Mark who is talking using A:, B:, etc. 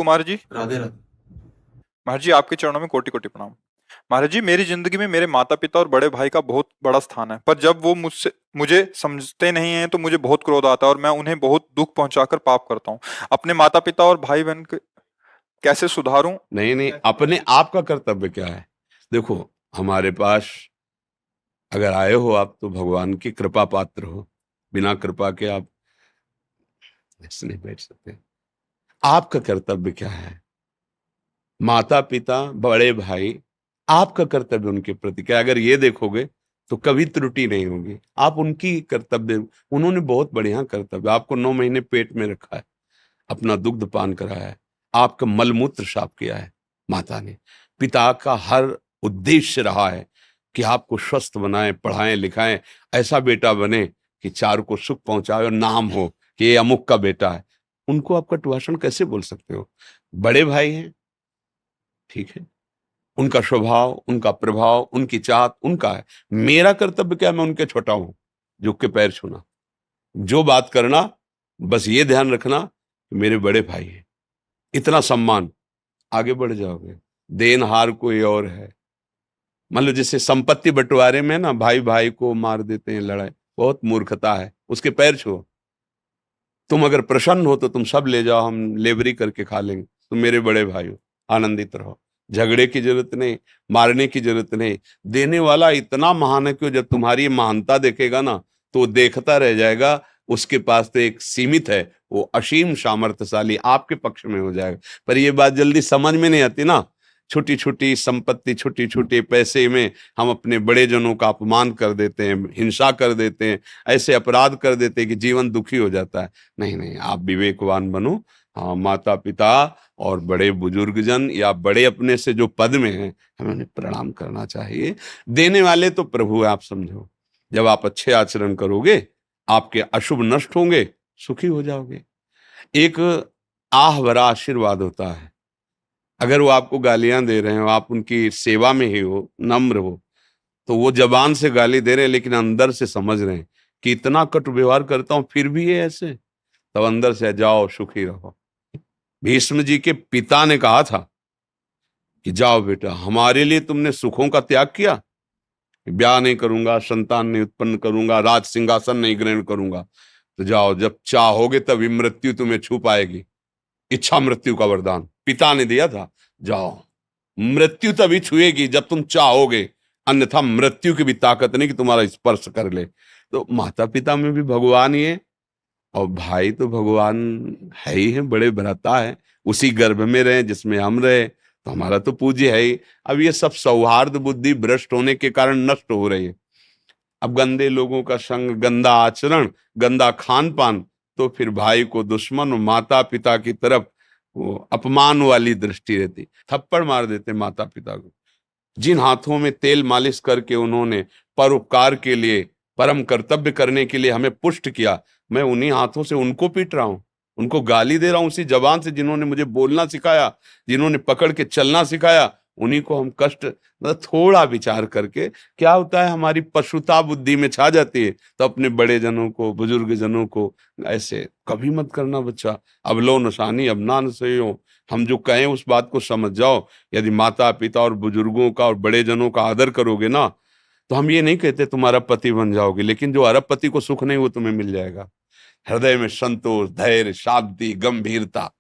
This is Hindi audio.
A: कुमार जी।
B: राधे राधे।
A: महाराज जी, आपके चरणों में कोटि कोटि प्रणाम। महाराज जी, मेरी जिंदगी में मेरे माता पिता और बड़े भाई का बहुत बड़ा स्थान है, पर जब वो मुझसे मुझे समझते नहीं हैं तो मुझे बहुत क्रोध आता है और मैं उन्हें बहुत दुख पहुंचाकर पाप करता हूँ। अपने माता पिता और भाई बहन के कैसे सुधारूं?
C: नहीं नहीं, अपने आप का कर्तव्य क्या है? देखो, हमारे पास अगर आए हो आप तो भगवान की कृपा पात्र हो। बिना कृपा के आप ऐसे नहीं बैठ सकते। आपका कर्तव्य क्या है? माता पिता बड़े भाई, आपका कर्तव्य उनके प्रति क्या है? अगर ये देखोगे तो कभी त्रुटि नहीं होगी। आप उनकी कर्तव्य, उन्होंने बहुत बढ़िया कर्तव्य, आपको 9 महीने पेट में रखा है, अपना दुग्ध पान कराया है, आपका मलमूत्र साफ किया है माता ने। पिता का हर उद्देश्य रहा है कि आपको स्वस्थ बनाएं, पढ़ाएं, लिखाएं, ऐसा बेटा बने कि चार को सुख पहुंचाए और नाम हो कि ये अमुक का बेटा है। उनको आप कटुभाषण कैसे बोल सकते हो? बड़े भाई हैं, ठीक है, उनका स्वभाव, उनका प्रभाव, उनकी चाहत उनका है। मेरा कर्तव्य क्या? मैं उनके छोटा हूं, झुक के पैर छूना, जो बात करना, बस ये ध्यान रखना कि मेरे बड़े भाई हैं, इतना सम्मान। आगे बढ़ जाओगे। देनहार कोई और है। मान लो जैसे संपत्ति बंटवारे में ना भाई भाई को मार देते हैं, लड़ाई, बहुत मूर्खता है। उसके पैर छुओ। तुम अगर प्रसन्न हो तो तुम सब ले जाओ, हम लेबरी करके खा लेंगे। तुम मेरे बड़े भाई हो, आनंदित रहो। झगड़े की जरूरत नहीं, मारने की जरूरत नहीं। देने वाला इतना महान है कि जब तुम्हारी महानता देखेगा ना तो वो देखता रह जाएगा। उसके पास तो एक सीमित है, वो असीम सामर्थ्यशाली आपके पक्ष में हो जाएगा। पर ये बात जल्दी समझ में नहीं आती ना। छोटी छोटी संपत्ति, छोटी छोटे पैसे में हम अपने बड़े जनों का अपमान कर देते हैं, हिंसा कर देते हैं, ऐसे अपराध कर देते हैं कि जीवन दुखी हो जाता है। नहीं नहीं, आप विवेकवान बनो। हाँ, माता पिता और बड़े बुजुर्ग जन या बड़े अपने से जो पद में हैं, हमें उन्हें प्रणाम करना चाहिए। देने वाले तो प्रभु है, आप समझो। जब आप अच्छे आचरण करोगे, आपके अशुभ नष्ट होंगे, सुखी हो जाओगे। एक आह भरा आशीर्वाद होता है। अगर वो आपको गालियां दे रहे हो, आप उनकी सेवा में ही हो, नम्र हो, तो वो जबान से गाली दे रहे हैं लेकिन अंदर से समझ रहे हैं कि इतना कटु व्यवहार करता हूं फिर भी ये ऐसे, तब अंदर से जाओ सुखी रहो। भीष्म जी के पिता ने कहा था कि जाओ बेटा, हमारे लिए तुमने सुखों का त्याग किया, ब्याह नहीं करूंगा, संतान नहीं उत्पन्न करूंगा, राज सिंहासन नहीं ग्रहण करूंगा, तो जाओ, जब चाहोगे तभी मृत्यु तुम्हें छू पाएगी। इच्छा मृत्यु का वरदान पिता ने दिया था। जाओ, मृत्यु तभी छुएगी जब तुम चाहोगे, अन्यथा मृत्यु की भी ताकत नहीं कि तुम्हारा स्पर्श कर ले। तो माता पिता में भी भगवान ही है, और भाई तो भगवान है ही है, बड़े भ्राता है। उसी गर्भ में रहे जिसमें हम रहे, तो हमारा तो पूज्य है ही। अब ये सब सौहार्द बुद्धि भ्रष्ट होने के कारण नष्ट हो रही है। अब गंदे लोगों का संग, गंदा आचरण, गंदा खान पान, तो फिर भाई को दुश्मन और माता पिता की तरफ वो अपमान वाली दृष्टि रहती। थप्पड़ मार देते माता पिता को। जिन हाथों में तेल मालिश करके उन्होंने परोपकार के लिए, परम कर्तव्य करने के लिए हमें पुष्ट किया, मैं उन्हीं हाथों से उनको पीट रहा हूं, उनको गाली दे रहा हूं। उसी जबान से जिन्होंने मुझे बोलना सिखाया, जिन्होंने पकड़ के चलना सिखाया, उन्हीं को हम कष्ट। मतलब थोड़ा विचार करके क्या होता है, हमारी पशुता बुद्धि में छा जाती है, तो अपने बड़े जनों को, बुजुर्ग जनों को ऐसे कभी मत करना बच्चा। अब लो नशानी अब ना सही, हम जो कहें उस बात को समझ जाओ। यदि माता पिता और बुजुर्गों का और बड़े जनों का आदर करोगे ना, तो हम ये नहीं कहते तुम्हारा पति बन जाओगे, लेकिन जो अरबपति को सुख नहीं वो तुम्हें मिल जाएगा। हृदय में संतोष, धैर्य, शांति, गंभीरता,